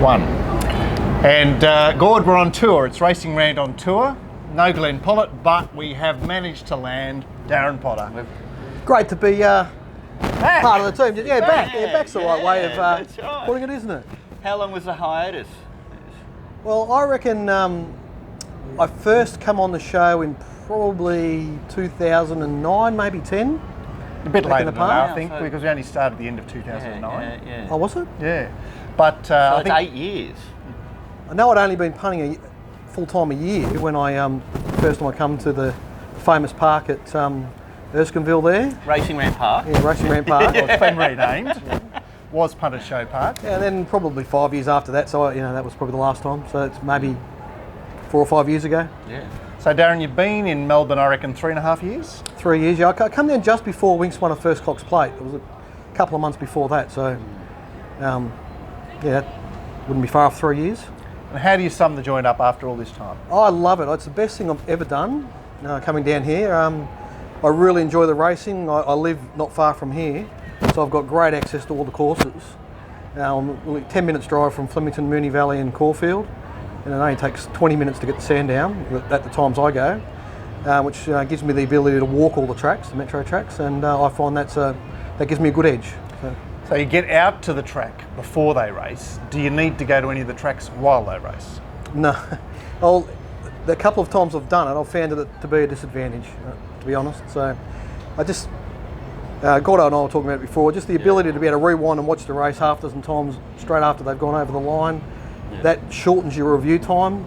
One. And Gord, we're on tour. It's RacingRant on tour. No Glenn Pollitt, but we have managed to land Darren Potter. Great to be part of the team. Yeah, back. Yeah, back's the right way of right. putting it, isn't it? How long was the hiatus? Well, I reckon I first come on the show in probably 2009, maybe 10. A bit later than that, I Yeah, think, so- because we only started at the end of 2009. Yeah. Oh, was it? Yeah. But So I it's think 8 years. I know I'd only been punting full time a year when I first time I come to the famous park at Erskineville there. RacingRant Park. Yeah, RacingRant Park. well, it's been renamed. Was Punter Show Park. Yeah, and then probably 5 years after that, so that was probably the last time. So it's maybe 4 or 5 years ago. Yeah. So Darren, you've been in Melbourne, I reckon, 3.5 years? 3 years, yeah. I come down just before Winks won a first Cox Plate. It was a couple of months before that, so yeah, that wouldn't be far off 3 years. And how do you sum the joint up after all this time? I love it. It's the best thing I've ever done coming down here. I really enjoy the racing. I live not far from here, so I've got great access to all the courses. I'm only 10 minutes drive from Flemington, Moonee Valley and Caulfield, and it only takes 20 minutes to get to Sandown at the times I go, which gives me the ability to walk all the tracks, the metro tracks, and I find that gives me a good edge. So you get out to the track before they race. Do you need to go to any of the tracks while they race? No. Well, the couple of times I've done it, I've found it to be a disadvantage, to be honest. So I just, Gordo and I were talking about it before, just the ability to be able to rewind and watch the race half a dozen times straight after they've gone over the line. Yeah. That shortens your review time.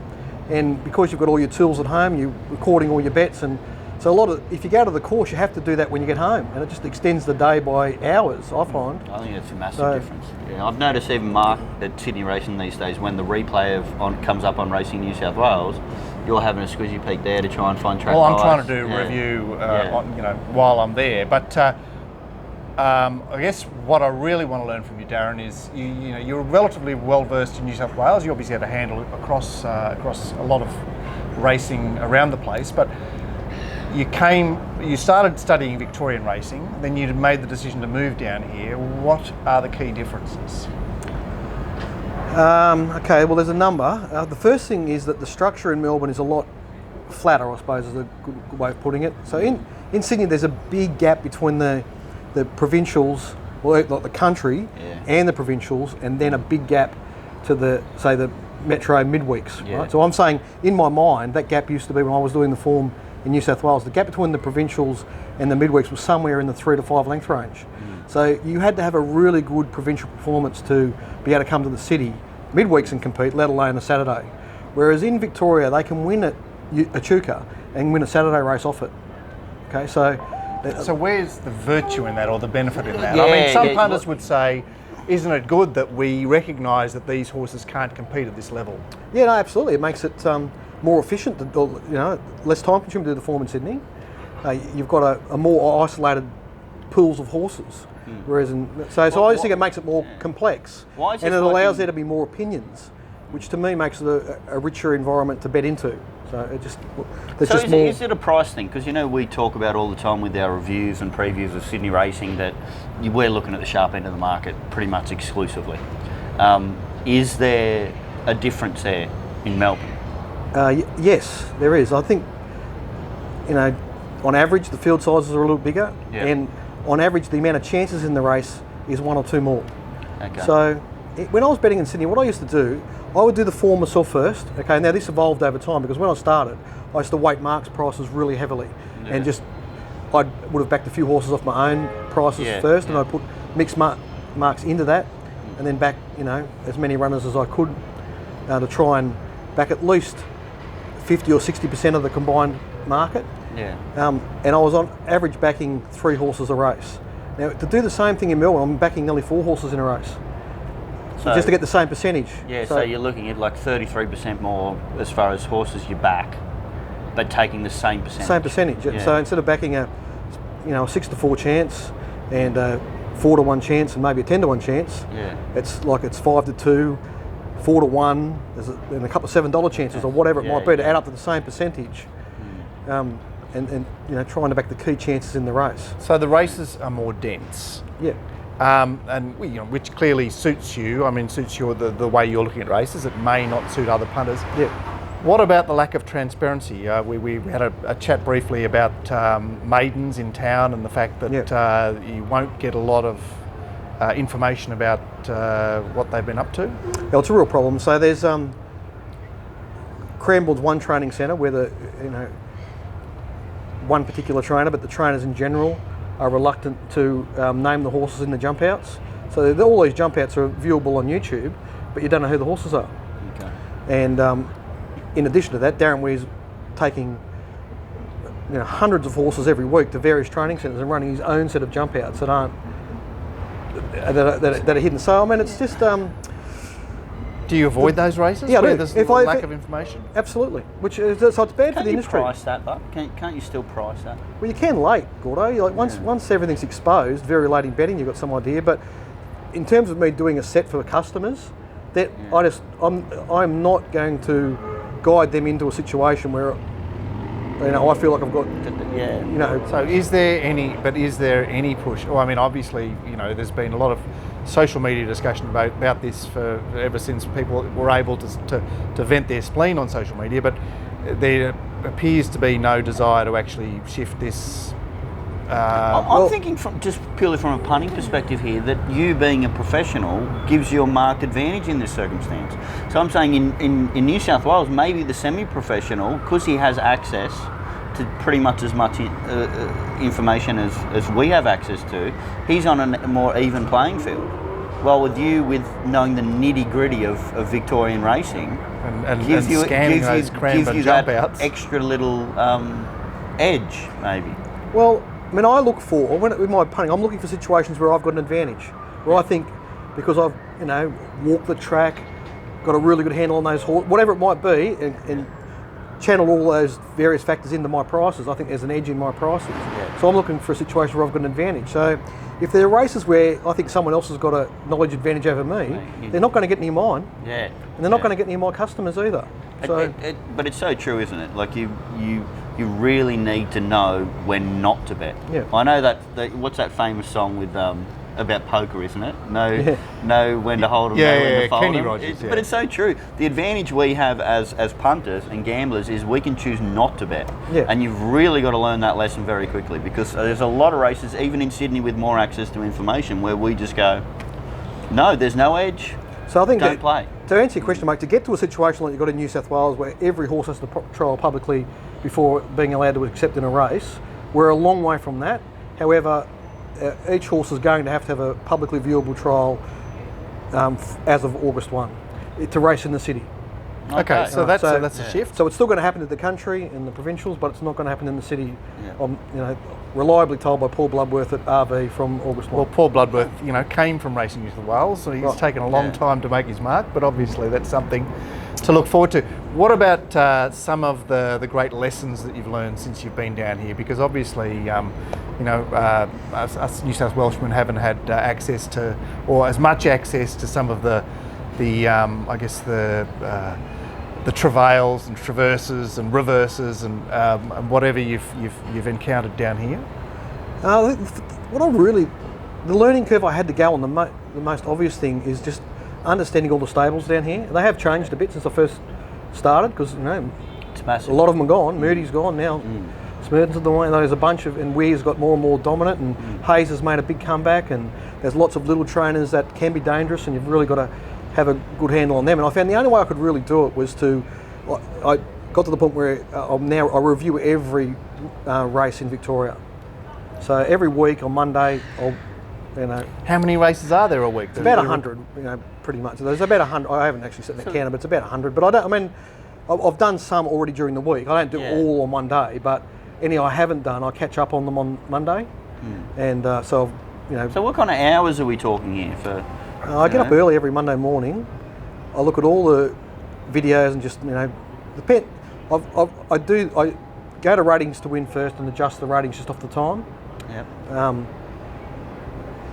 And because you've got all your tools at home, you're recording all your bets, and so if you go to the course, you have to do that when you get home, and it just extends the day by hours, I find. I think it's a massive difference. Yeah, I've noticed even Mark at Sydney Racing these days, when the replay comes up on Racing New South Wales, you're having a squizzy peek there to try and find track. Well, I'm trying to do a review while I'm there, but I guess what I really want to learn from you, Darren, is you're relatively well versed in New South Wales. You obviously have a handle across a lot of racing around the place, but you started studying Victorian racing, then you made the decision to move down here. What are the key differences? Okay, well, there's a number. The first thing is that the structure in Melbourne is a lot flatter, I suppose, is a good way of putting it. So in Sydney, there's a big gap between the provincials, like the country, and the provincials, and then a big gap to the metro midweeks. Yeah. Right? So I'm saying, in my mind, that gap used to be when I was doing the form in New South Wales, the gap between the provincials and the midweeks was somewhere in the 3 to 5 length range. So you had to have a really good provincial performance to be able to come to the city midweeks and compete, let alone a Saturday. Whereas in Victoria, they can win at Echuca and win a Saturday race off it. Okay, so where's the virtue in that, or the benefit in that? I mean, some punters would say, isn't it good that we recognise that these horses can't compete at this level? Yeah, no, absolutely. It makes it more efficient, less time consuming to do the form in Sydney. You've got a more isolated pools of horses, whereas I just think it makes it more complex, and it allows there to be more opinions, which to me makes it a richer environment to bet into. So is it a price thing? Because we talk about all the time with our reviews and previews of Sydney racing that we're looking at the sharp end of the market pretty much exclusively. Is there a difference there in Melbourne? Yes, there is. I think, on average, the field sizes are a little bigger, and on average, the amount of chances in the race is 1 or 2 more. Okay. So, when I was betting in Sydney, what I used to do, I would do the form myself first. Okay, now this evolved over time because when I started, I used to weight Mark's prices really heavily, and I would have backed a few horses off my own prices first, and I'd put mixed marks into that, and then back, as many runners as I could to try and back at least 50 or 60% of the combined market. Yeah. And I was on average backing 3 horses a race. Now to do the same thing in Melbourne, I'm backing nearly 4 horses in a race. So, just to get the same percentage. Yeah, so you're looking at like 33% more as far as horses you back, but taking the same percentage. Same percentage. Yeah. So instead of backing a 6 to 4 chance and a 4 to 1 chance and maybe a 10 to 1 chance, it's 5 to 2, 4 to 1, and a couple of $7 chances or whatever it might be to add up to the same percentage. And trying to back the key chances in the race. So the races are more dense. Yeah. and which clearly suits you. I mean, suits the way you're looking at races. It may not suit other punters. Yeah. What about the lack of transparency? We had a chat briefly about maidens in town and the fact that you won't get a lot of information about what they've been up to. Yeah, it's a real problem. So there's Cranbourne's one training centre where one particular trainer, but the trainers in general are reluctant to name the horses in the jump outs. So all these jump outs are viewable on YouTube, but you don't know who the horses are. Okay. And in addition to that, Darren Weir's taking hundreds of horses every week to various training centres and running his own set of jump outs that aren't that are hidden. So I mean, it's just. Do you avoid those races where there's lack of information? Absolutely. Which is, so it's bad for the industry. Can't you price that, though? Can't you still price that? Well, you can late, Gordo. Once everything's exposed, very late in betting, you've got some idea. But in terms of me doing a set for customers, I'm not going to guide them into a situation where I feel like I've got So is there any push? Well, I mean, obviously, there's been a lot of social media discussion about this ever since people were able to vent their spleen on social media, but there appears to be no desire to actually shift this. I'm thinking just purely from a punting perspective here, that you being a professional gives you a marked advantage in this circumstance. So I'm saying in New South Wales, maybe the semi-professional, because he has access to pretty much as much information as we have access to, he's on a more even playing field. Well, with knowing the nitty-gritty of Victorian racing, and scanning those Cranbourne jump outs, extra little edge, maybe. Well, I mean, I look for, with my punting, I'm looking for situations where I've got an advantage. Where I think, because I've, walked the track, got a really good handle on those horses, whatever it might be, and channel all those various factors into my prices, I think there's an edge in my prices. Yeah. So I'm looking for a situation where I've got an advantage. So if there are races where I think someone else has got a knowledge advantage over me, they're not going to get near mine. Yeah. And they're not going to get near my customers either. So, but it's so true, isn't it? Like you really need to know when not to bet. Yeah. I know that what's that famous song with about poker, isn't it? Know when to hold them, know when to fold Kenny them. Rogers, But it's so true. The advantage we have as punters and gamblers is we can choose not to bet. Yeah. And you've really got to learn that lesson very quickly, because there's a lot of races, even in Sydney with more access to information, where we just go, no, there's no edge. So I think don't play. To answer your question, mate, to get to a situation like you've got in New South Wales where every horse has to trial publicly before being allowed to accept in a race, we're a long way from that. However, each horse is going to have a publicly viewable trial as of August 1 to race in the city. Okay, so that's a shift. So it's still going to happen in the country, in the provincials, but it's not going to happen in the city. I'm reliably told by Paul Bloodworth at RV from August 1. Well, Paul Bloodworth, came from Racing New South Wales, so he's taken a long time to make his mark, but obviously that's something to look forward to. What about some of the great lessons that you've learned since you've been down here? Because obviously, us New South Welshmen haven't had access to, or as much access to some of the travails and traverses and reverses and whatever you've encountered down here. The learning curve I had to go on, the most obvious thing is just understanding all the stables down here. They have changed a bit since I first started, because it's massive. A lot of them are gone. Moody's gone now. Smurton's the one. There's a bunch of, and Weir's got more and more dominant, and Hayes has made a big comeback, and there's lots of little trainers that can be dangerous, and you've really got to have a good handle on them. And I found the only way I could really do it was I got to the point where I review every race in Victoria. So every week on Monday, How many races are there a week? It's about 100, pretty much. There's about 100. I haven't actually set the counter, but it's about 100. But I've done some already during the week. I don't do all on one day, but any I haven't done, I catch up on them on Monday. And so what kind of hours are we talking here for? I get up early every Monday morning. I look at all the videos and just I go to ratings to win first and adjust the ratings just off the time. Yep.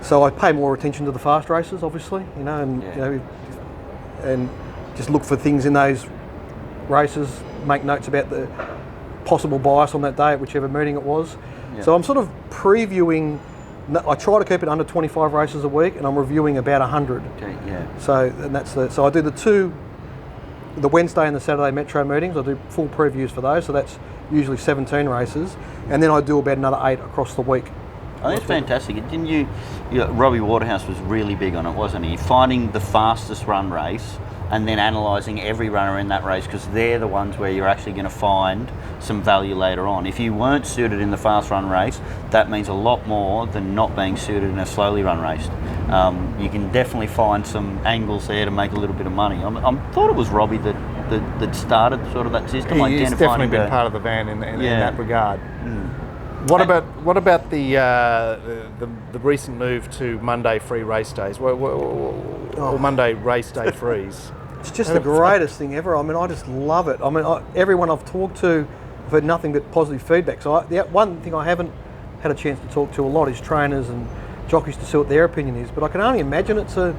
So I pay more attention to the fast races, obviously, and just look for things in those races. Make notes about the possible bias on that day at whichever meeting it was. Yep. So I'm sort of previewing I try to keep it under 25 races a week, and I'm reviewing about 100. Okay, yeah. So I do the Wednesday and the Saturday Metro meetings. I do full previews for those, so that's usually 17 races, and then I do about another 8 across the week. Oh, that's fantastic. Didn't you, Robbie Waterhouse was really big on it, wasn't he? Finding the fastest run race and then analysing every runner in that race, because they're the ones where you're actually going to find some value later on. If you weren't suited in the fast run race, that means a lot more than not being suited in a slowly run race. You can definitely find some angles there to make a little bit of money. I thought it was Robbie that started sort of that system. He's definitely been part of the van in that regard. What about the recent move to Monday free race days? Or Monday race day frees? It's just the greatest thing ever. I mean, I just love it. I mean, everyone I've talked to, I've heard nothing but positive feedback. So the one thing I haven't had a chance to talk to a lot is trainers and jockeys to see what their opinion is. But I can only imagine it's a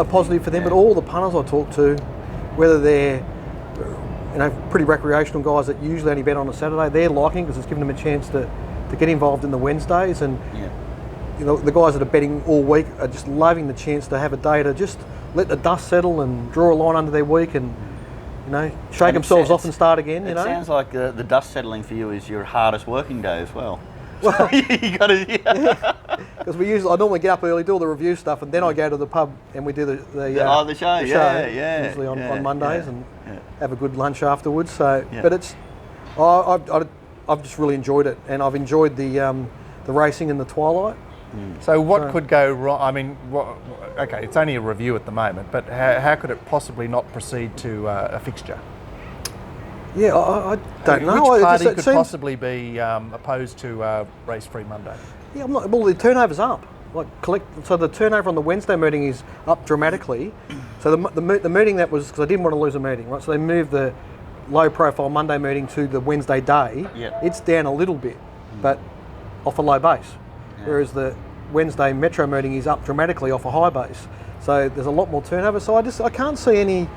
positive for them. Yeah. But all the punters I talk to, whether they're pretty recreational guys that usually only bet on a Saturday, they're liking it because it's given them a chance to get involved in the Wednesdays. And the guys that are betting all week are just loving the chance to have a day to just let the dust settle and draw a line under their week and shake themselves off and start again. It sounds like the dust settling for you is your hardest working day as well. Well, you got to. Because I normally get up early, do all the review stuff, and then I go to the pub and we do the show. Yeah. Usually on Mondays and have a good lunch afterwards. So, but it's I've just really enjoyed it, and I've enjoyed the racing in the twilight. So what could go wrong? I mean, okay, it's only a review at the moment, but how could it possibly not proceed to a fixture? Yeah, I don't know. Which party could possibly be opposed to race-free Monday? Yeah, well, the turnover's up. So the turnover on the Wednesday meeting is up dramatically. So the meeting that was, because I didn't want to lose a meeting, right? So they moved the low-profile Monday meeting to the Wednesday day. Yep. It's down a little bit, but off a low base. Yeah. Whereas the Wednesday Metro meeting is up dramatically off a high base. So there's a lot more turnover. So I can't see any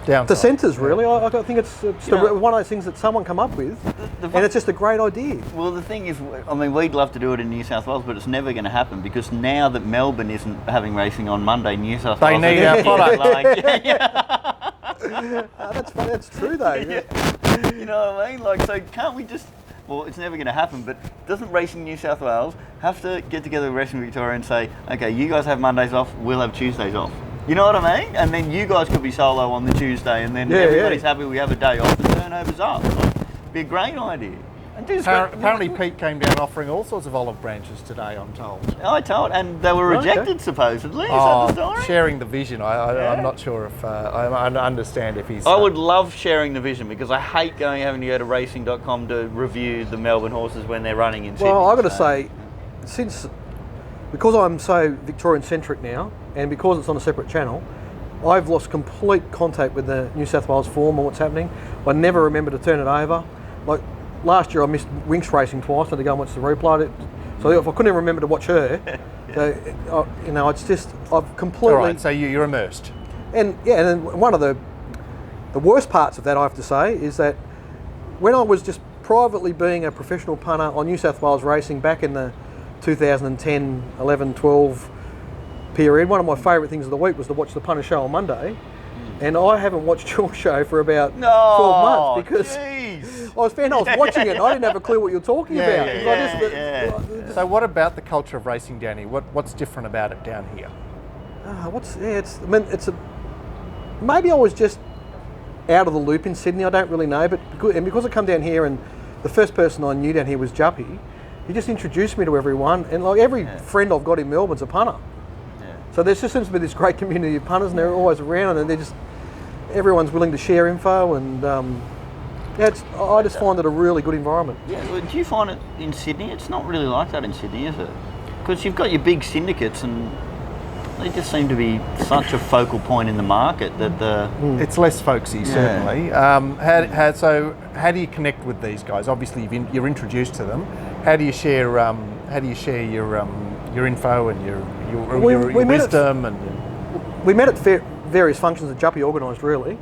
dissenters really. I think it's one of those things that someone come up with, and it's just a great idea. Well, the thing is, I mean, we'd love to do it in New South Wales, but it's never going to happen because now that Melbourne isn't having racing on Monday, New South Wales need our product. That's funny. That's true though. Yeah. You know what I mean? Like, so can't we just? Well, it's never going to happen, but doesn't Racing New South Wales have to get together with Racing Victoria and say, okay, you guys have Mondays off, we'll have Tuesdays off? You know what I mean? And then you guys could be solo on the Tuesday, and then everybody's happy we have a day off, the turnover's up. It'd be a great idea. Apparently Pete came down offering all sorts of olive branches today, I'm told. I told, and they were rejected supposedly. Is that the story? Sharing the vision. I'm not sure if I understand if he's. I would love sharing the vision because I hate having to go to racing.com to review the Melbourne horses when they're running in Sydney. Well, I've got to say, because I'm so Victorian centric now, and because it's on a separate channel, I've lost complete contact with the New South Wales form and what's happening. I never remember to turn it over. Like last year, I missed Winx Racing twice. I had to go and watch the replay. So if I couldn't even remember to watch her, so, it's just I've completely. All right, so you're immersed. And then one of the worst parts of that, I have to say, is that when I was just privately being a professional punter on New South Wales Racing back in the 2010, 11, 12 period, one of my favourite things of the week was to watch the Punter show on Monday, and I haven't watched your show for about 12 months because I was watching it and I didn't have a clue what you were talking about. So what about the culture of racing down here? What's different about it down here? Maybe I was just out of the loop in Sydney, I don't really know, but because I come down here and the first person I knew down here was Juppy, he just introduced me to everyone, and like every friend I've got in Melbourne's a punter. So there just seems to be this great community of punters, and they're always around, and everyone's willing to share info, and I just find it a really good environment. Yeah, well, do you find it in Sydney? It's not really like that in Sydney, is it? Because you've got your big syndicates, and they just seem to be such a focal point in the market that it's less folksy, certainly. How do you connect with these guys? Obviously, you're introduced to them. How do you share? Your info and your wisdom we met at various functions that Juppy organised. Really,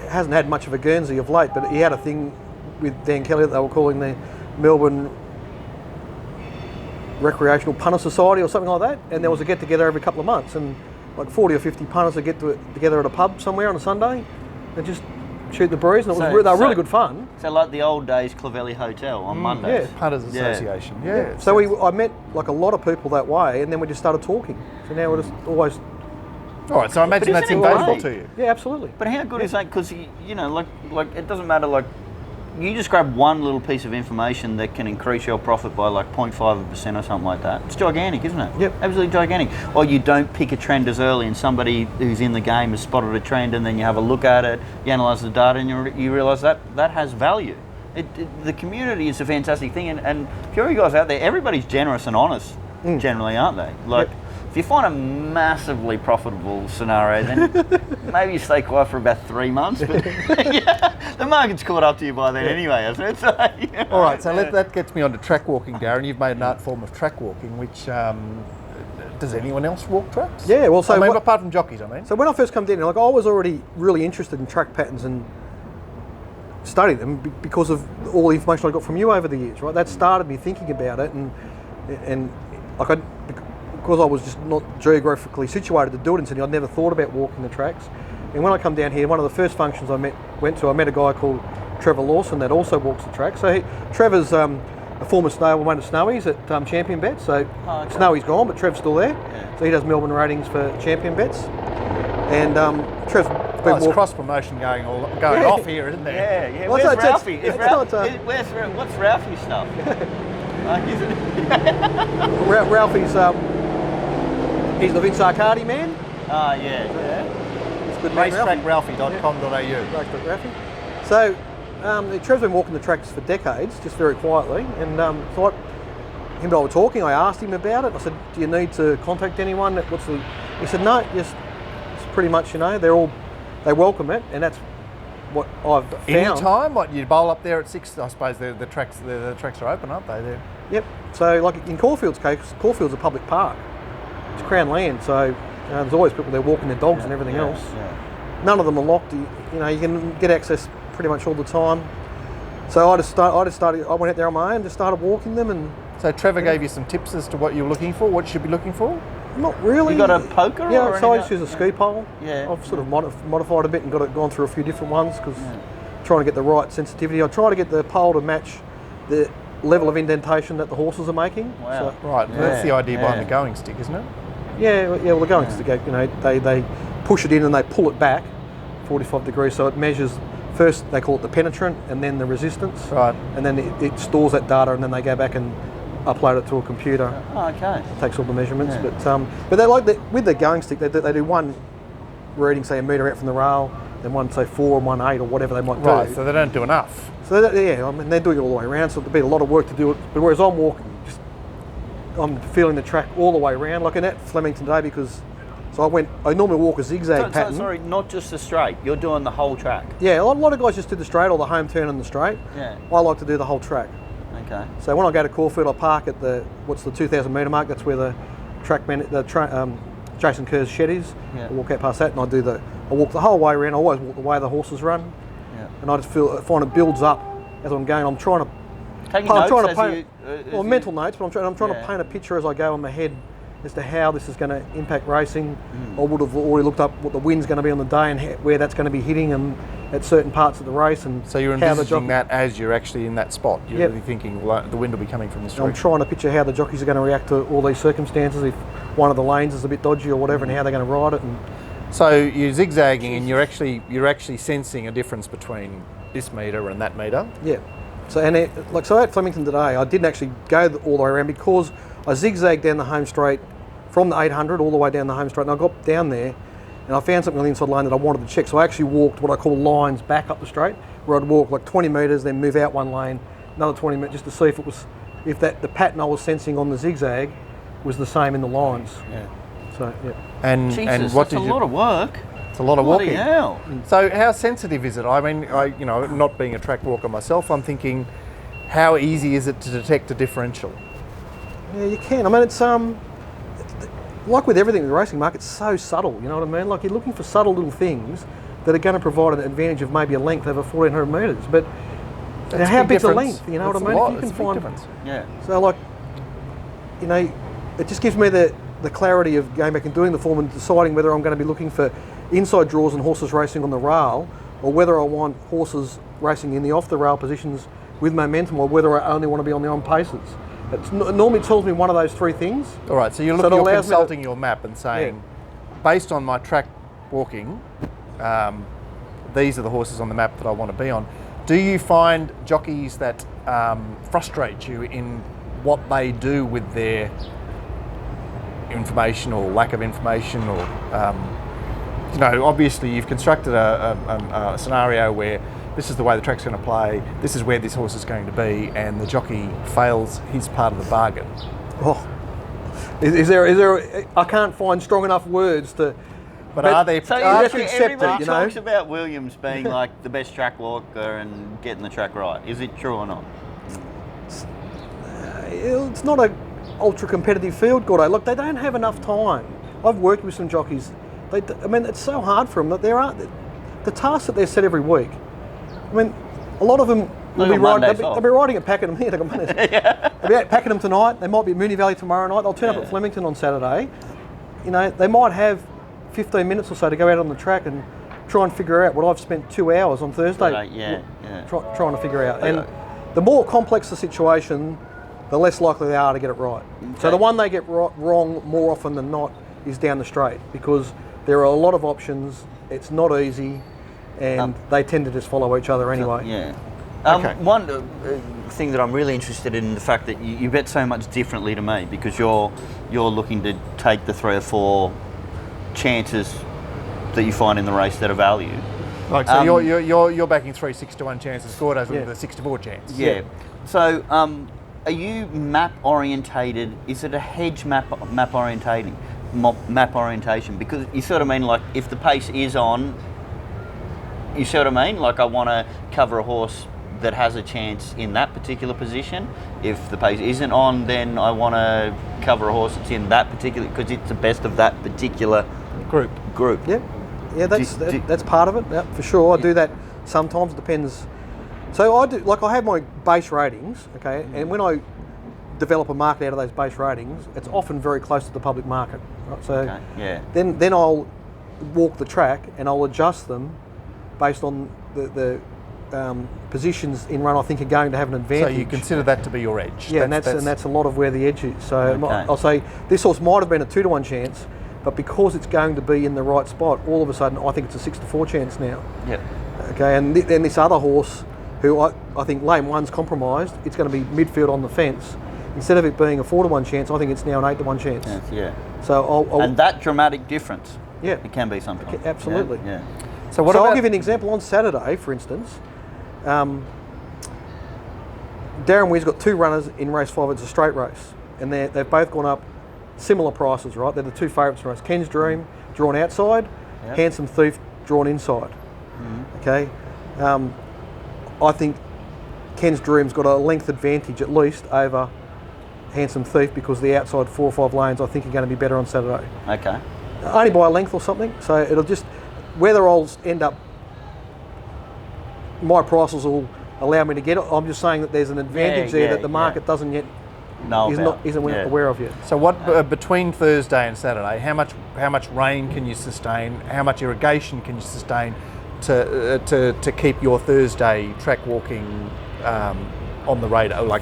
hasn't had much of a Guernsey of late, but he had a thing with Dan Kelly that they were calling the Melbourne recreational punter society or something like that, and there was a get together every couple of months, and like 40 or 50 punters would get together at a pub somewhere on a Sunday and just shoot the breeze, and they were really good fun. So like the old days Clovelly Hotel on Mondays. Yeah. Punters Association. Yeah. So I met like a lot of people that way, and then we just started talking. So now we're just always. All right. So I imagine that's invaluable to you. Yeah, absolutely. But how good is that? Because like it doesn't matter. Like you just grab one little piece of information that can increase your profit by like 0.5% or something like that. It's gigantic, isn't it? Yep. Absolutely gigantic. Or you don't pick a trend as early, and somebody who's in the game has spotted a trend, and then you have a look at it, you analyse the data, and you realise that has value. The community is a fantastic thing, and for you guys out there, everybody's generous and honest, generally, aren't they? Like, if you find a massively profitable scenario, then maybe you stay quiet for about 3 months, but the market's caught up to you by then anyway, hasn't it? So, All right, so that gets me on to track walking, Darren. You've made an art form of track walking, which, does anyone else walk tracks? Yeah, well, so... apart from jockeys, I mean. So when I first come down, like, I was already really interested in track patterns and studying them because of all the information I got from you over the years, right? That started me thinking about it, and like because I was just not geographically situated to do it in Sydney, I'd never thought about walking the tracks. And when I come down here, one of the first functions I met a guy called Trevor Lawson that also walks the track. So Trevor's a former stablemate of Snowy's at Champion Bets. So Snowy's gone, but Trev's still there. Yeah. So he does Melbourne ratings for Champion Bets. And Trev's been it's cross promotion going off here, isn't there? Yeah. Well, where's Ralphie? What's Ralphie's stuff? Ralphie's he's the Vince Arcadi man. It's good. RacetrackRalphie.com.au. Racetrack Ralphie. So Trev's been walking the tracks for decades, just very quietly, and so him and I were talking. I asked him about it. I said, "Do you need to contact anyone? He said, "No, just it's pretty much they welcome it, and that's what I've found." Any time, you bowl up there at 6. I suppose the tracks are open, aren't they? There. Yep. So like in Caulfield's case, Caulfield's a public park. It's Crown land, so there's always people there walking their dogs and everything else. Yeah. None of them are locked. You can get access pretty much all the time. So I went out there on my own, just started walking them, and. So Trevor gave you some tips as to what you're looking for, what you should be looking for? Not really. You got a poker? Yeah, so I just use a ski pole. Yeah. I've sort of modified a bit and gone through a few different ones because trying to get the right sensitivity. I try to get the pole to match the level of indentation that the horses are making. Wow. So, right, that's the idea behind the going stick, isn't it? Yeah. Well, the going stick, they push it in and they pull it back 45 degrees, so it measures. First, they call it the penetrant, and then the resistance. Right. And then it stores that data, and then they go back and upload it to a computer. Oh, okay. It takes all the measurements, but they like with the going stick. They do one reading, say a metre out from the rail, then one say 4 and 1 8 or whatever they might do. Right. So they don't do enough. So they're doing it all the way around. So there'll be a lot of work to do it. But whereas I'm walking, I'm feeling the track all the way around, like in at Flemington today because. So I normally walk a zigzag pattern. Sorry, not just the straight. You're doing the whole track. Yeah, a lot of guys just do the straight or the home turn and the straight. Yeah. I like to do the whole track. Okay. So when I go to Caulfield, I park at the 2,000 metre mark. That's where the Jason Kerr's shed is. Yeah. I walk out past that, and I walk the whole way around. I always walk the way the horses run. Yeah. And I just find it builds up as I'm going. I'm trying to paint mental notes, but I'm trying to paint a picture as I go in my head as to how this is going to impact racing. I would have already looked up what the wind's going to be on the day and where that's going to be hitting and at certain parts of the race. And so you're envisaging that as you're actually in that spot. You're really thinking the wind will be coming from this direction. I'm trying to picture how the jockeys are going to react to all these circumstances if one of the lanes is a bit dodgy or whatever, and how they're going to ride it. And so you're zigzagging, and you're actually sensing a difference between this metre and that metre. Yeah. So at Flemington today, I didn't actually go all the way around because I zigzagged down the home straight from the 800 all the way down the home straight, and I got down there and I found something on the inside lane that I wanted to check. So I actually walked what I call lines back up the straight, where I'd walk like 20 metres, then move out one lane, another 20 metres, just to see if the pattern I was sensing on the zigzag was the same in the lines. Yeah. So yeah. And what did you? It's a lot of work. It's a lot of walking. Hell. So how sensitive is it? I mean, not being a track walker myself, I'm thinking, how easy is it to detect a differential? Yeah, you can. I mean, it's like with everything in the racing market, it's so subtle, you know what I mean? Like you're looking for subtle little things that are going to provide an advantage of maybe a length over 1,400 metres. But how big's the length? You know what I mean? If you can find difference. Yeah. So like, you know, it just gives me the clarity of going back and doing the form and deciding whether I'm going to be looking for inside draws and horses racing on the rail, or whether I want horses racing in the off the rail positions with momentum, or whether I only want to be on the on paces. It normally tells me one of those three things. All right, so you're consulting your map and saying, based on my track walking, these are the horses on the map that I want to be on. Do you find jockeys that frustrate you in what they do with their information or lack of information, or you know, obviously you've constructed a scenario where this is the way the track's going to play, this is where this horse is going to be, and the jockey fails his part of the bargain. Oh, is there? I can't find strong enough words to. But are there? So everybody talks about Williams being like the best track walker and getting the track right. Is it true or not? It's not a ultra competitive field, Gordo. Look, they don't have enough time. I've worked with some jockeys. I mean, it's so hard for them that there aren't the tasks that they're set every week. I mean, a lot of them will be riding. They'll be riding at Pakenham here. They've got Mondays. They'll be at Pakenham tonight. They might be at Moonee Valley tomorrow night. They'll turn up at Flemington on Saturday. You know, they might have 15 minutes or so to go out on the track and try and figure out what I've spent 2 hours on Thursday trying to figure out. And the more complex the situation, the less likely they are to get it right. Okay. So the one they get wrong more often than not is down the straight, because there are a lot of options. It's not easy, and they tend to just follow each other anyway. One thing that I'm really interested in the fact that you bet so much differently to me, because you're looking to take the 3 or 4 chances that you find in the race that are value. Like, so you're backing 3 6-1 chances. Gordo's with a 6-4 chance. Yeah. So are you map orientated? Is it a hedge map orientating? Map orientation, because you sort of mean, like, if the pace is on, you see what I mean? Like, I want to cover a horse that has a chance in that particular position. If the pace isn't on, then I want to cover a horse that's in that particular, because it's the best of that particular group. Yeah, that's part of it. Yeah, for sure. I do that sometimes. It depends. So I have my base ratings, okay, and when I develop a market out of those base ratings, it's often very close to the public market. Right? So then I'll walk the track and I'll adjust them based on the positions in run I think are going to have an advantage. So you consider that to be your edge. Yeah, and that's a lot of where the edge is. So I'll say this horse might have been a 2-1 chance, but because it's going to be in the right spot, all of a sudden I think it's a 6-4 chance now. Yep. Okay, and then this other horse, who I think lane 1's compromised, it's going to be midfield on the fence. Instead of it being a 4-1 chance, I think it's now an 8-1 chance. Yeah. So and that dramatic difference. Yeah. It can be sometimes. Absolutely. Yeah. So I'll give you an example. On Saturday, for instance, Darren Weir's got 2 runners in race 5. It's a straight race, and they've both gone up similar prices, right? They're the 2 favourites in the race. Ken's Dream drawn outside, Handsome Thief drawn inside. Mm-hmm. Okay. I think Ken's Dream's got a length advantage at least over Handsome Thief, because the outside 4 or 5 lanes I think are going to be better on Saturday. Okay. Only by a length or something. So it'll just, whether I'll end up, my prices will allow me to get it. I'm just saying that there's an advantage there that the market doesn't yet isn't aware of yet. So what between Thursday and Saturday, how much rain can you sustain? How much irrigation can you sustain to keep your Thursday track walking on the radar, like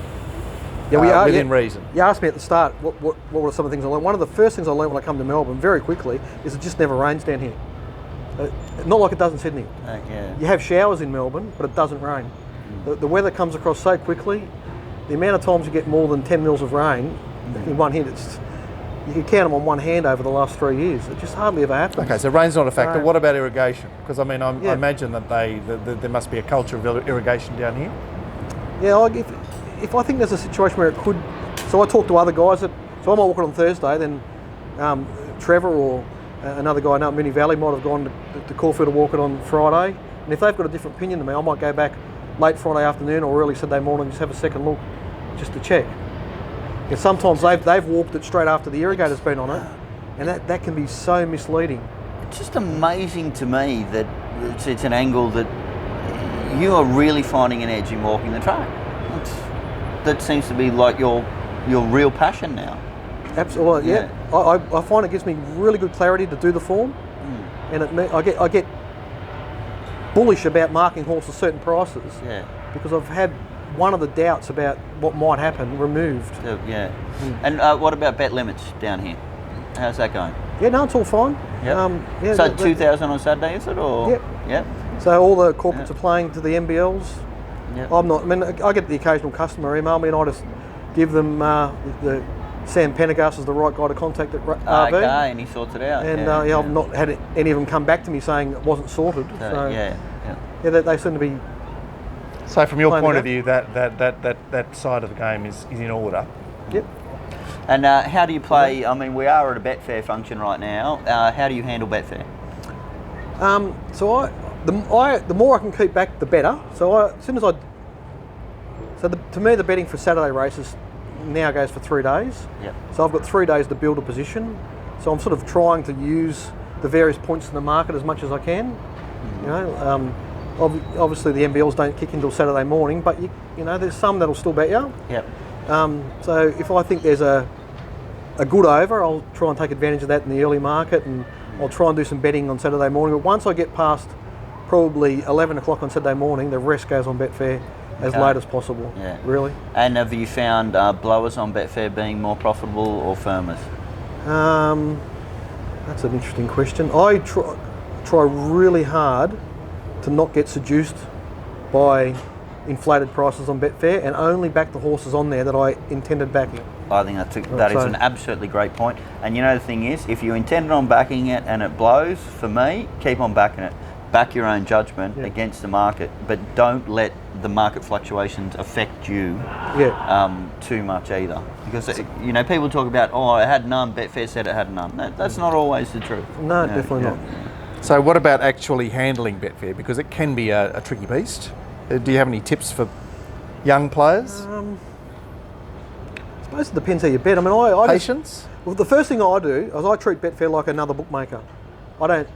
within reason? You asked me at the start what were some of the things I learned. One of the first things I learned when I come to Melbourne very quickly is it just never rains down here. Not like it does in Sydney. You have showers in Melbourne, but it doesn't rain. The weather comes across so quickly. The amount of times you get more than 10 mils of rain in one hit, you can count them on one hand over the last 3 years. It just hardly ever happens. Okay, so rain's not a factor. What about irrigation? Because I mean, I imagine that there must be a culture of irrigation down here. Yeah, if I think there's a situation where it could, so I talk to other guys so I might walk it on Thursday, then Trevor or another guy out in Moonee Valley might have gone to Caulfield to walk it on Friday, and if they've got a different opinion than me, I might go back late Friday afternoon or early Saturday morning, just have a second look, just to check. Because sometimes they've walked it straight after the irrigator's been on it, and that can be so misleading. It's just amazing to me that it's an angle that you are really finding an edge in walking the track. That seems to be like your your real passion now. Absolutely, yeah. I find it gives me really good clarity to do the form, and I get bullish about marking horses certain prices because I've had one of the doubts about what might happen removed. And what about bet limits down here? How's that going? Yeah, no, it's all fine. So 2,000 on Saturday, is it? Or Yep. So all the corporates are playing to the MBLs. I'm not. I mean, I get the occasional customer email me, and I just give them the Sam Pendergast is the right guy to contact at RV. Okay, and he sorts it out. And I've not had any of them come back to me saying it wasn't sorted. So they seem to be. So from your point of view, that side of the game is in order. Yep. And how do you play? I mean, we are at a Betfair function right now. How do you handle Betfair? The more I can keep back, the better. To me, the betting for Saturday races now goes for 3 days. Yep. So I've got 3 days to build a position. So I'm sort of trying to use the various points in the market as much as I can. You know, obviously the MBLs don't kick until Saturday morning, but you know, there's some that'll still bet you. Yep. So if I think there's a good over, I'll try and take advantage of that in the early market, and I'll try and do some betting on Saturday morning. But once I get past probably 11 o'clock on Saturday morning, the rest goes on Betfair as late as possible. Yeah. Really. And have you found blowers on Betfair being more profitable or firmers? That's an interesting question. I try really hard to not get seduced by inflated prices on Betfair, and only back the horses on there that I intended backing. I think that is an absolutely great point. And you know, the thing is, if you intended on backing it and it blows, for me, keep on backing it. Back your own judgment against the market, but don't let the market fluctuations affect you too much either. Because you know, people talk about, oh, I had none, Betfair said it had none. That's not always the truth. No, definitely not. So what about actually handling Betfair? Because it can be a tricky beast. Do you have any tips for young players? I suppose it depends how you bet. I mean, Patience? Well, the first thing I do is I treat Betfair like another bookmaker. I don't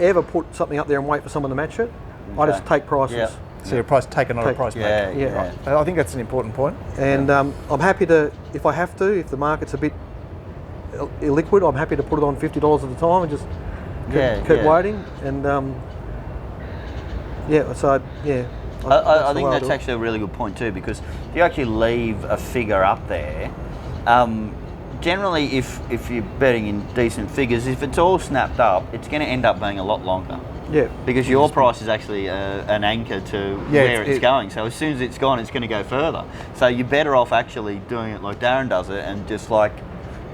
ever put something up there and wait for someone to match it. I just take prices. Yeah. So you're a price taker, not a price maker. Yeah. Right. I think that's an important point. And I'm happy to, if I have to, if the market's a bit illiquid, I'm happy to put it on $50 at a time and just keep waiting. And I think that's actually a really good point too, because if you actually leave a figure up there, generally if you're betting in decent figures, if it's all snapped up, it's going to end up being a lot longer. Yeah. Because your price is actually an anchor to where it's going. So as soon as it's gone, it's going to go further. So you're better off actually doing it like Darren does it, and just like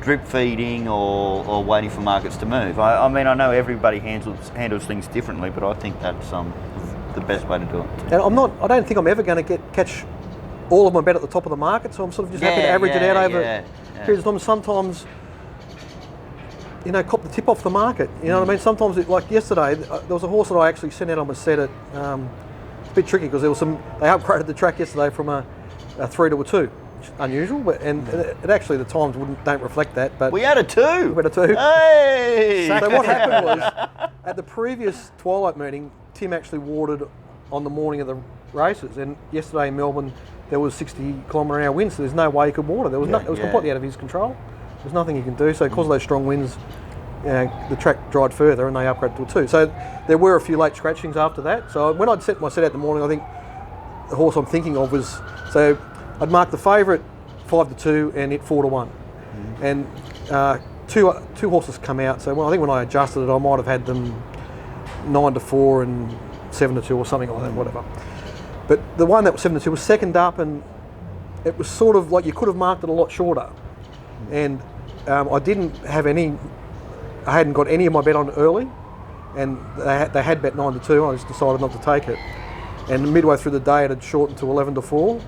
drip feeding or waiting for markets to move. I mean, I know everybody handles things differently, but I think that's the best way to do it. And I don't think I'm ever going to catch all of my bet at the top of the market, so I'm sort of just happy to average it out over periods of time. Sometimes, you know, cop the tip off the market. You know what I mean? Sometimes, like yesterday, there was a horse that I actually sent out on a set at. It's a bit tricky because there was they upgraded the track yesterday from a 3 to a 2. Unusual, but it actually the times don't reflect that. But we had a 2. We had a 2. Hey! So what happened was, at the previous Twilight meeting, Tim actually warded on the morning of the races, and yesterday in Melbourne there was 60-kilometre-an-hour winds, so there's no way he could water. It was completely out of his control. There's nothing he can do. So because of those strong winds, the track dried further, and they upgraded to a 2. So there were a few late scratchings after that. So when I'd set my set out in the morning, I think the horse I'm thinking of was I'd mark the favourite 5 to 2 and it 4 to 1, and two horses come out. So I think when I adjusted it, I might have had them 9 to 4 and 7 to 2 or something like that, whatever. But the one that was 7 to 2 was second up, and it was sort of like you could have marked it a lot shorter. And I didn't have any. I hadn't got any of my bet on early, and they had bet 9 to 2. I just decided not to take it. And midway through the day, it had shortened to 11 to 4.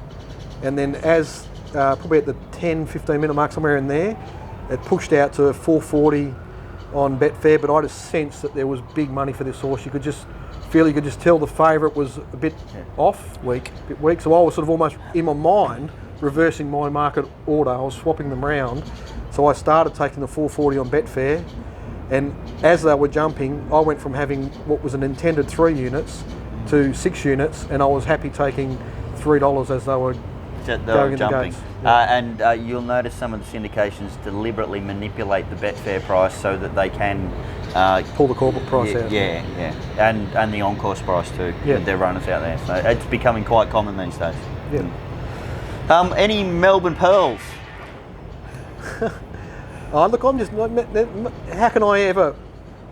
And then as probably at the 10-15 minute mark, somewhere in there, it pushed out to 440 on Betfair, but I just sensed that there was big money for this horse. You could just tell the favourite was a bit off, a bit weak. So I was sort of almost in my mind reversing my market order. I was swapping them around. So I started taking the 440 on Betfair, and as they were jumping, I went from having what was an intended 3 units to 6 units, and I was happy taking $3 as they were They're jumping. And you'll notice some of the syndications deliberately manipulate the Betfair price so that they can pull the corporate price out. Yeah, and the on-course price too. Yeah. With their runners out there, so it's becoming quite common these days. Yeah. Any Melbourne pearls? Look, I'm just. How can I ever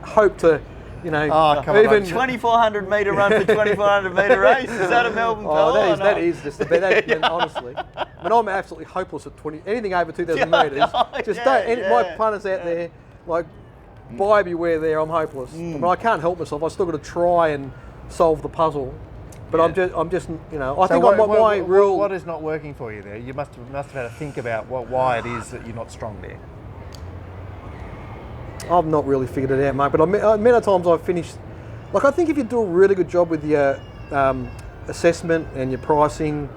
hope to? You know, even 2,400 metre run for 2,400 metre race. Is that a Melbourne pearl? That is just the best. Honestly, I mean, I'm absolutely hopeless at 20. Anything over 2,000 metres, just don't. My punters out there, like, buyer beware. There, I'm hopeless. I mean, I can't help myself. I still got to try and solve the puzzle. But I'm just, you know, I think my real. What is not working for you there? You must have had to think about why it is that you're not strong there. I've not really figured it out, mate, but many times I've finished. Like, I think if you do a really good job with your assessment and your pricing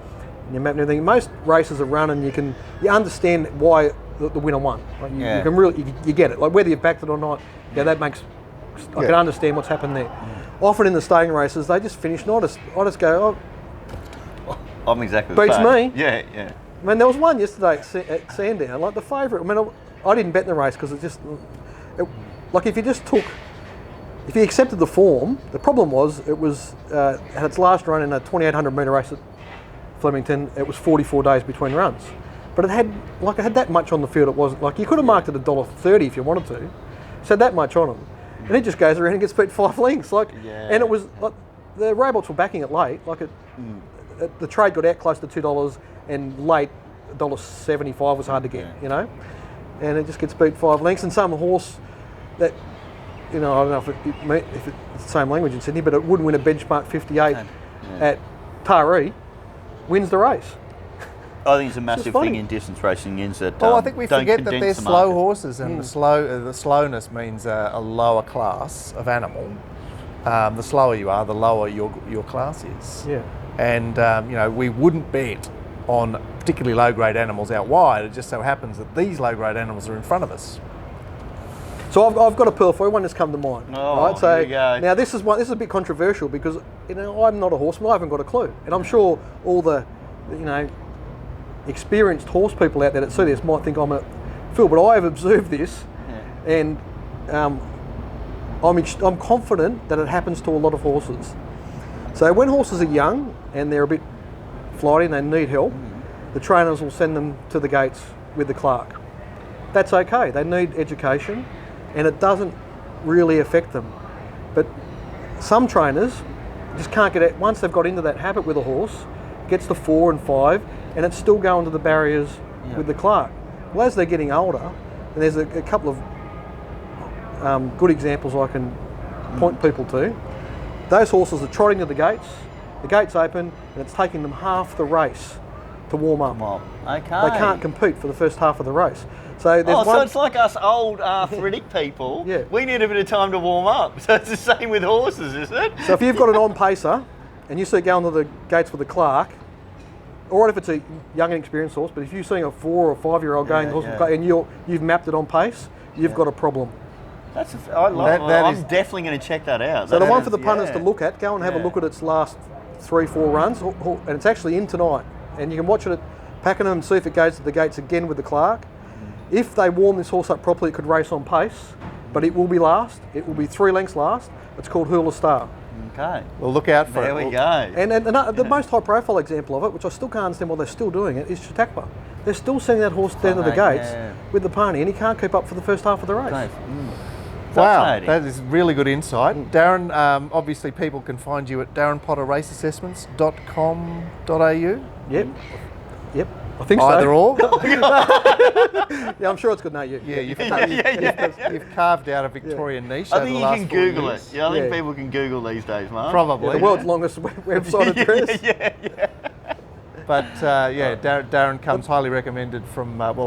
and your map and everything, most races are run and you understand why the winner won. Like, you can really you get it. Like, whether you've backed it or not, that makes. I can understand what's happened there. Often in the staying races, they just finish. And I just go, I'm exactly the beats same. me. Yeah. I mean, there was one yesterday at Sandown, like the favourite. I mean, I didn't bet in the race because like if you accepted the form, the problem was it was had its last run in a 2,800 metre race at Flemington. It was 44 days between runs, but it had that much on the field. It wasn't like you could have marked it $1.30 if you wanted to. It had that much on them, and it just goes around and gets beat 5 lengths. And it was like the robots were backing it late. The trade got out close to $2, and late $1.75 was hard to get. You know, and it just gets beat 5 lengths. And some horse that, you know, I don't know if it's the same language in Sydney, but it would win a benchmark 58 at Taree, wins the race. I think it's a massive thing in distance racing is that I think we forget that they're slow horses, and Mm. the slowness means a lower class of animal. The slower you are, the lower your class is. Yeah. And you know, we wouldn't bet on particularly low grade animals out wide. It just so happens that these low grade animals are in front of us. So I've got a pearl for you. One that's come to mind. Right? So here we go. Now this is a bit controversial because, you know, I'm not a horseman. I haven't got a clue, and I'm sure all the, you know, experienced horse people out there that see this might think I'm a fool. But I have observed this, and I'm confident that it happens to a lot of horses. So when horses are young and they're a bit flighty and they need help, the trainers will send them to the gates with the clerk. That's okay. They need education, and it doesn't really affect them. But some trainers just can't get it. Once they've got into that habit with a horse, gets to 4 and 5, and it's still going to the barriers with the clerk. Well, as they're getting older, and there's a couple of good examples I can point people to. Those horses are trotting to the gates open, and it's taking them half the race to warm up. Okay. They can't compete for the first half of the race. So there's so it's like us old arthritic people. Yeah. We need a bit of time to warm up. So it's the same with horses, is it? So if you've got an on-pacer and you see it going to the gates with the clerk, or if it's a young and experienced horse, but if you're seeing a 4 or 5-year-old going and you've mapped it on pace, you've got a problem. I'm definitely going to check that out. So the one for the punters to look at, go and have a look at its last 3-4 runs, and it's actually in tonight. And you can watch it at Pakenham and see if it goes to the gates again with the clerk. If they warm this horse up properly, it could race on pace, but it will be last. It will be 3 lengths last. It's called Hula Star. Okay. Well, look out for it. There we go. And the most high-profile example of it, which I still can't understand why they're still doing it, is Chautauqua. They're still sending that horse down to the gates with the pony, and he can't keep up for the first half of the race. Wow, that is really good insight. Darren, obviously people can find you at darrenpotterraceassessments.com.au. Yep. I think so. Either or. Yeah, I'm sure it's good. No, you. Yeah, you've carved out a Victorian niche. I think you can Google years. it. Yeah, I think people can Google these days, Mark. Probably. The world's longest website address. Yeah. But Darren comes highly recommended from. I've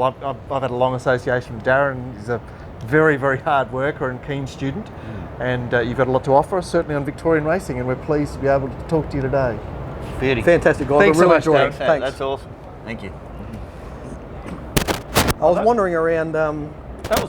had a long association with Darren. He's a very, very hard worker and keen student, and you've got a lot to offer us, certainly on Victorian racing, and we're pleased to be able to talk to you today. Fantastic, guys. Thanks I really so much, enjoyed it. Thanks. That's awesome. Thank you. I was wandering around